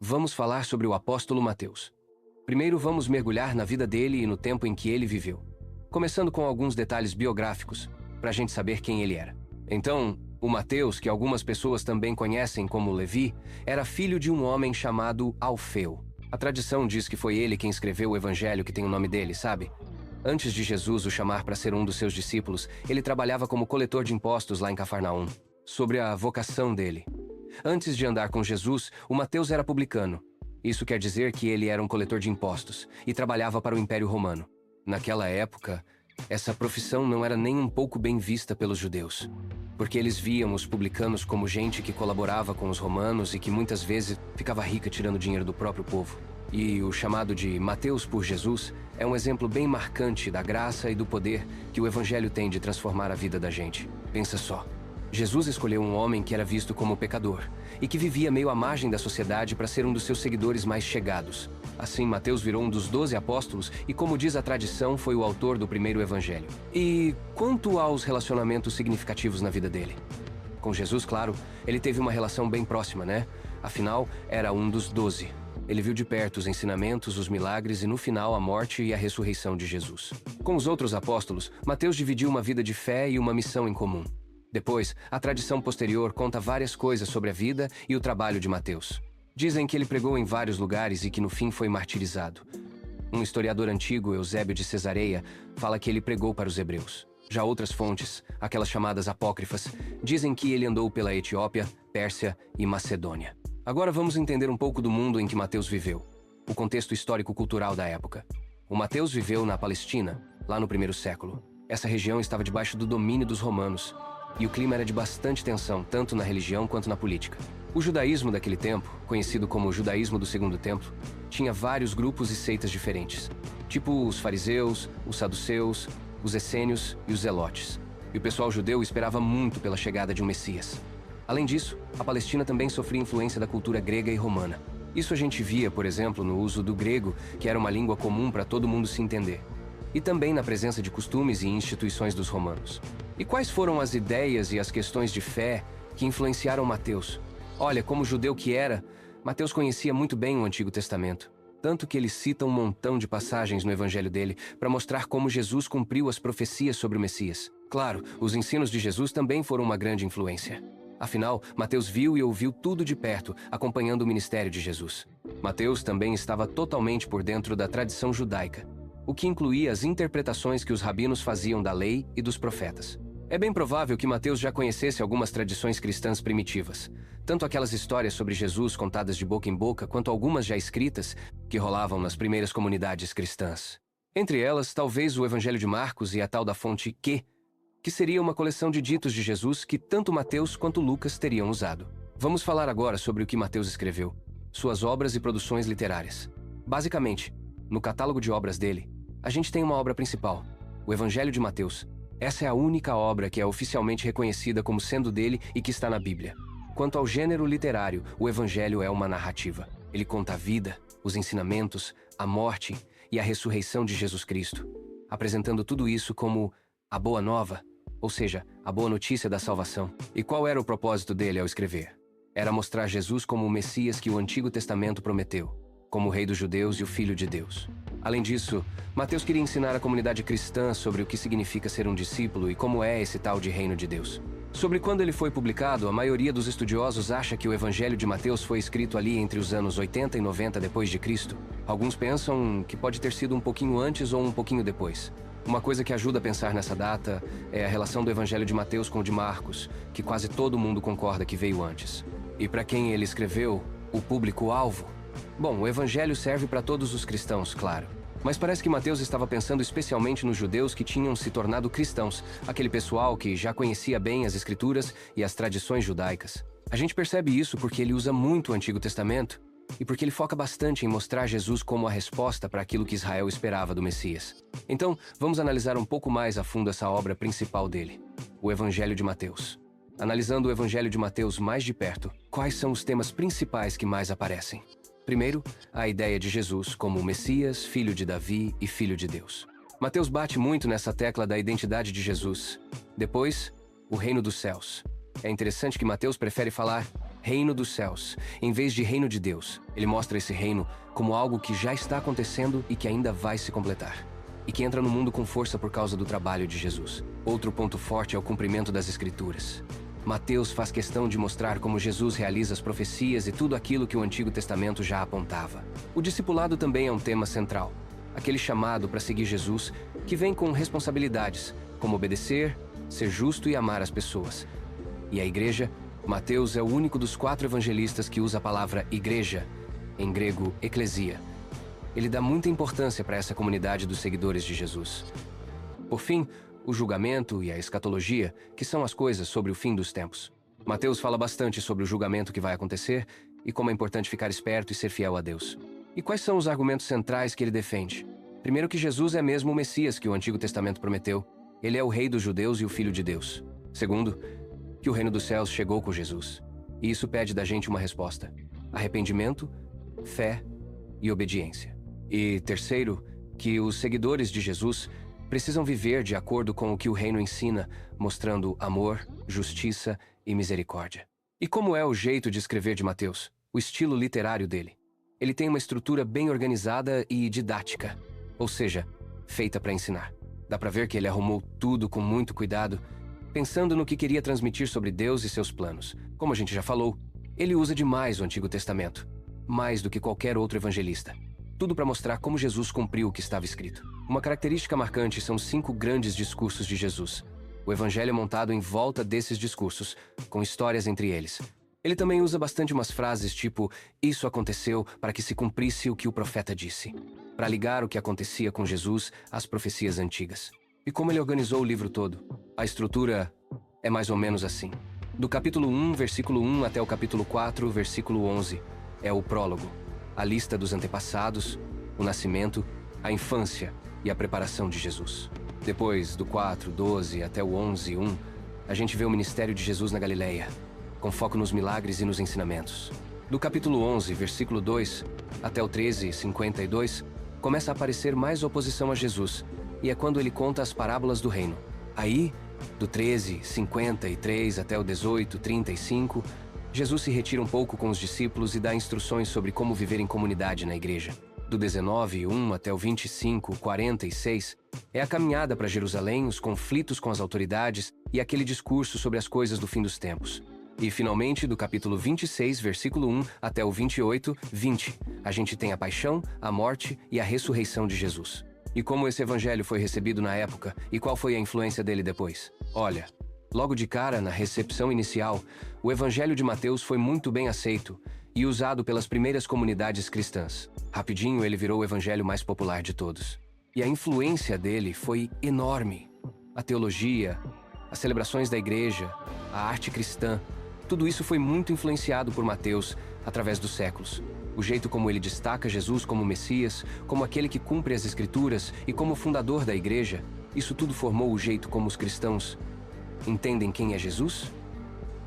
vamos falar sobre o apóstolo Mateus. Primeiro vamos mergulhar na vida dele e no tempo em que ele viveu, começando com alguns detalhes biográficos, para a gente saber quem ele era. Então, o Mateus, que algumas pessoas também conhecem como Levi, era filho de um homem chamado Alfeu. A tradição diz que foi ele quem escreveu o evangelho que tem o nome dele, sabe? Antes de Jesus o chamar para ser um dos seus discípulos, ele trabalhava como coletor de impostos lá em Cafarnaum. Sobre a vocação dele. Antes de andar com Jesus, o Mateus era publicano. Isso quer dizer que ele era um coletor de impostos e trabalhava para o Império Romano. Naquela época, essa profissão não era nem um pouco bem vista pelos judeus, porque eles viam os publicanos como gente que colaborava com os romanos e que muitas vezes ficava rica tirando dinheiro do próprio povo. E o chamado de Mateus por Jesus é um exemplo bem marcante da graça e do poder que o evangelho tem de transformar a vida da gente. Pensa só. Jesus escolheu um homem que era visto como pecador e que vivia meio à margem da sociedade para ser um dos seus seguidores mais chegados. Assim, Mateus virou um dos 12 apóstolos e, como diz a tradição, foi o autor do primeiro evangelho. E quanto aos relacionamentos significativos na vida dele? Com Jesus, claro, ele teve uma relação bem próxima, né? Afinal, era um dos 12. Ele viu de perto os ensinamentos, os milagres e, no final, a morte e a ressurreição de Jesus. Com os outros apóstolos, Mateus dividiu uma vida de fé e uma missão em comum. Depois, a tradição posterior conta várias coisas sobre a vida e o trabalho de Mateus. Dizem que ele pregou em vários lugares e que no fim foi martirizado. Um historiador antigo, Eusébio de Cesareia, fala que ele pregou para os hebreus. Já outras fontes, aquelas chamadas apócrifas, dizem que ele andou pela Etiópia, Pérsia e Macedônia. Agora vamos entender um pouco do mundo em que Mateus viveu, o contexto histórico-cultural da época. O Mateus viveu na Palestina, lá no primeiro século. Essa região estava debaixo do domínio dos romanos, e o clima era de bastante tensão, tanto na religião quanto na política. O judaísmo daquele tempo, conhecido como o judaísmo do Segundo Templo, tinha vários grupos e seitas diferentes, tipo os fariseus, os saduceus, os essênios e os zelotes. E o pessoal judeu esperava muito pela chegada de um Messias. Além disso, a Palestina também sofria influência da cultura grega e romana. Isso a gente via, por exemplo, no uso do grego, que era uma língua comum para todo mundo se entender, e também na presença de costumes e instituições dos romanos. E quais foram as ideias e as questões de fé que influenciaram Mateus? Olha, como judeu que era, Mateus conhecia muito bem o Antigo Testamento, tanto que ele cita um montão de passagens no evangelho dele para mostrar como Jesus cumpriu as profecias sobre o Messias. Claro, os ensinos de Jesus também foram uma grande influência. Afinal, Mateus viu e ouviu tudo de perto, acompanhando o ministério de Jesus. Mateus também estava totalmente por dentro da tradição judaica, o que incluía as interpretações que os rabinos faziam da lei e dos profetas. É bem provável que Mateus já conhecesse algumas tradições cristãs primitivas, tanto aquelas histórias sobre Jesus contadas de boca em boca, quanto algumas já escritas que rolavam nas primeiras comunidades cristãs. Entre elas, talvez o Evangelho de Marcos e a tal da fonte que seria uma coleção de ditos de Jesus que tanto Mateus quanto Lucas teriam usado. Vamos falar agora sobre o que Mateus escreveu, suas obras e produções literárias. Basicamente, no catálogo de obras dele, a gente tem uma obra principal, o Evangelho de Mateus. Essa é a única obra que é oficialmente reconhecida como sendo dele e que está na Bíblia. Quanto ao gênero literário, o Evangelho é uma narrativa. Ele conta a vida, os ensinamentos, a morte e a ressurreição de Jesus Cristo, apresentando tudo isso como a Boa Nova, ou seja, a boa notícia da salvação. E qual era o propósito dele ao escrever? Era mostrar Jesus como o Messias que o Antigo Testamento prometeu, como o Rei dos Judeus e o Filho de Deus. Além disso, Mateus queria ensinar a comunidade cristã sobre o que significa ser um discípulo e como é esse tal de reino de Deus. Sobre quando ele foi publicado, a maioria dos estudiosos acha que o Evangelho de Mateus foi escrito ali entre os anos 80 e 90 depois de Cristo. Alguns pensam que pode ter sido um pouquinho antes ou um pouquinho depois. Uma coisa que ajuda a pensar nessa data é a relação do Evangelho de Mateus com o de Marcos, que quase todo mundo concorda que veio antes. E para quem ele escreveu, o público-alvo? Bom, o Evangelho serve para todos os cristãos, claro. Mas parece que Mateus estava pensando especialmente nos judeus que tinham se tornado cristãos, aquele pessoal que já conhecia bem as Escrituras e as tradições judaicas. A gente percebe isso porque ele usa muito o Antigo Testamento e porque ele foca bastante em mostrar Jesus como a resposta para aquilo que Israel esperava do Messias. Então, vamos analisar um pouco mais a fundo essa obra principal dele, o Evangelho de Mateus. Analisando o Evangelho de Mateus mais de perto, quais são os temas principais que mais aparecem? Primeiro, a ideia de Jesus como o Messias, filho de Davi e filho de Deus. Mateus bate muito nessa tecla da identidade de Jesus. Depois, o reino dos céus. É interessante que Mateus prefere falar reino dos céus, em vez de reino de Deus. Ele mostra esse reino como algo que já está acontecendo e que ainda vai se completar, e que entra no mundo com força por causa do trabalho de Jesus. Outro ponto forte é o cumprimento das Escrituras. Mateus faz questão de mostrar como Jesus realiza as profecias e tudo aquilo que o Antigo Testamento já apontava. O discipulado também é um tema central. Aquele chamado para seguir Jesus, que vem com responsabilidades, como obedecer, ser justo e amar as pessoas. E a igreja, Mateus é o único dos 4 evangelistas que usa a palavra igreja, em grego eclesia. Ele dá muita importância para essa comunidade dos seguidores de Jesus. Por fim, o julgamento e a escatologia, que são as coisas sobre o fim dos tempos. Mateus fala bastante sobre o julgamento que vai acontecer e como é importante ficar esperto e ser fiel a Deus. E quais são os argumentos centrais que ele defende? Primeiro, que Jesus é mesmo o Messias que o Antigo Testamento prometeu. Ele é o Rei dos judeus e o Filho de Deus. Segundo, que o reino dos céus chegou com Jesus. E isso pede da gente uma resposta: arrependimento, fé e obediência. E terceiro, que os seguidores de Jesus precisam viver de acordo com o que o reino ensina, mostrando amor, justiça e misericórdia. E como é o jeito de escrever de Mateus? O estilo literário dele. Ele tem uma estrutura bem organizada e didática, ou seja, feita para ensinar. Dá para ver que ele arrumou tudo com muito cuidado, pensando no que queria transmitir sobre Deus e seus planos. Como a gente já falou, ele usa demais o Antigo Testamento, mais do que qualquer outro evangelista. Tudo para mostrar como Jesus cumpriu o que estava escrito. Uma característica marcante são 5 grandes discursos de Jesus. O evangelho é montado em volta desses discursos, com histórias entre eles. Ele também usa bastante umas frases tipo "isso aconteceu para que se cumprisse o que o profeta disse", para ligar o que acontecia com Jesus às profecias antigas. E como ele organizou o livro todo? A estrutura é mais ou menos assim. Do capítulo 1, versículo 1 até o capítulo 4, versículo 11, é o prólogo, a lista dos antepassados, o nascimento, a infância e a preparação de Jesus. Depois, do 4, 12 até o 11, 1, a gente vê o ministério de Jesus na Galileia, com foco nos milagres e nos ensinamentos. Do capítulo 11, versículo 2, até o 13, 52, começa a aparecer mais oposição a Jesus, e é quando ele conta as parábolas do reino. Aí, do 13, 53 até o 18, 35, Jesus se retira um pouco com os discípulos e dá instruções sobre como viver em comunidade na igreja. Do 19, 1 até o 25, 46, é a caminhada para Jerusalém, os conflitos com as autoridades e aquele discurso sobre as coisas do fim dos tempos. E, finalmente, do capítulo 26, versículo 1 até o 28, 20, a gente tem a paixão, a morte e a ressurreição de Jesus. E como esse evangelho foi recebido na época e qual foi a influência dele depois? Olha, logo de cara, na recepção inicial, o evangelho de Mateus foi muito bem aceito e usado pelas primeiras comunidades cristãs. Rapidinho, ele virou o evangelho mais popular de todos. E a influência dele foi enorme. A teologia, as celebrações da igreja, a arte cristã, tudo isso foi muito influenciado por Mateus através dos séculos. O jeito como ele destaca Jesus como Messias, como aquele que cumpre as Escrituras e como fundador da igreja, isso tudo formou o jeito como os cristãos entendem quem é Jesus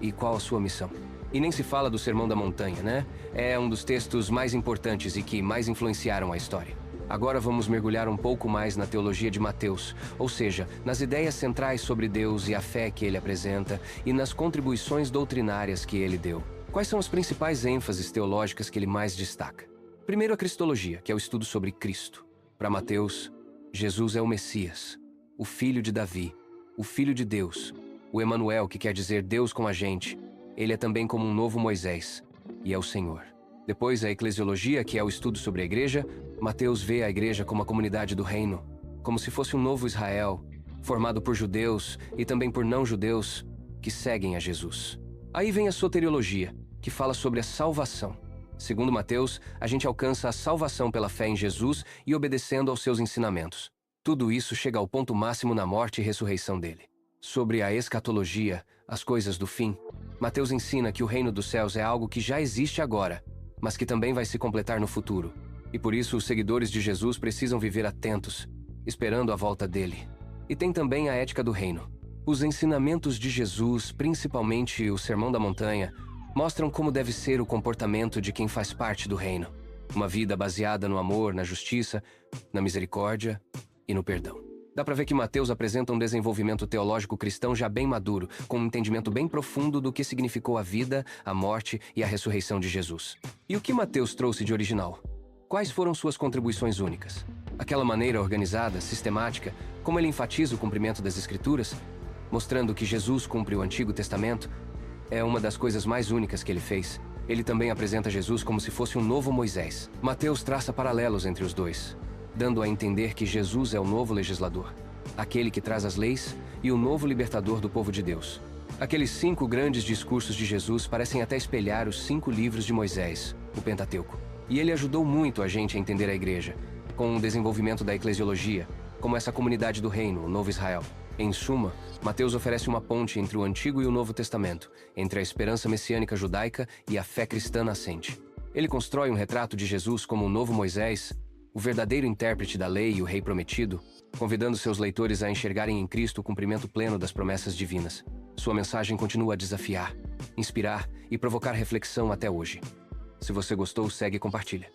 e qual a sua missão. E nem se fala do Sermão da Montanha, né? É um dos textos mais importantes e que mais influenciaram a história. Agora vamos mergulhar um pouco mais na teologia de Mateus, ou seja, nas ideias centrais sobre Deus e a fé que ele apresenta e nas contribuições doutrinárias que ele deu. Quais são as principais ênfases teológicas que ele mais destaca? Primeiro, a cristologia, que é o estudo sobre Cristo. Para Mateus, Jesus é o Messias, o filho de Davi, o filho de Deus, o Emanuel, que quer dizer Deus com a gente. Ele é também como um novo Moisés, e é o Senhor. Depois, a eclesiologia, que é o estudo sobre a igreja. Mateus vê a igreja como a comunidade do reino, como se fosse um novo Israel, formado por judeus e também por não-judeus que seguem a Jesus. Aí vem a soteriologia, que fala sobre a salvação. Segundo Mateus, a gente alcança a salvação pela fé em Jesus e obedecendo aos seus ensinamentos. Tudo isso chega ao ponto máximo na morte e ressurreição dele. Sobre a escatologia, as coisas do fim, Mateus ensina que o reino dos céus é algo que já existe agora, mas que também vai se completar no futuro. E por isso os seguidores de Jesus precisam viver atentos, esperando a volta dele. E tem também a ética do reino. Os ensinamentos de Jesus, principalmente o Sermão da Montanha, mostram como deve ser o comportamento de quem faz parte do reino. Uma vida baseada no amor, na justiça, na misericórdia e no perdão. Dá para ver que Mateus apresenta um desenvolvimento teológico cristão já bem maduro, com um entendimento bem profundo do que significou a vida, a morte e a ressurreição de Jesus. E o que Mateus trouxe de original? Quais foram suas contribuições únicas? Aquela maneira organizada, sistemática, como ele enfatiza o cumprimento das Escrituras, mostrando que Jesus cumpre o Antigo Testamento, é uma das coisas mais únicas que ele fez. Ele também apresenta Jesus como se fosse um novo Moisés. Mateus traça paralelos entre os dois, dando a entender que Jesus é o novo legislador, aquele que traz as leis e o novo libertador do povo de Deus. Aqueles 5 grandes discursos de Jesus parecem até espelhar os 5 livros de Moisés, o Pentateuco. E ele ajudou muito a gente a entender a igreja, com o desenvolvimento da eclesiologia, como essa comunidade do reino, o Novo Israel. Em suma, Mateus oferece uma ponte entre o Antigo e o Novo Testamento, entre a esperança messiânica judaica e a fé cristã nascente. Ele constrói um retrato de Jesus como o novo Moisés, o verdadeiro intérprete da lei e o rei prometido, convidando seus leitores a enxergarem em Cristo o cumprimento pleno das promessas divinas. Sua mensagem continua a desafiar, inspirar e provocar reflexão até hoje. Se você gostou, segue e compartilha.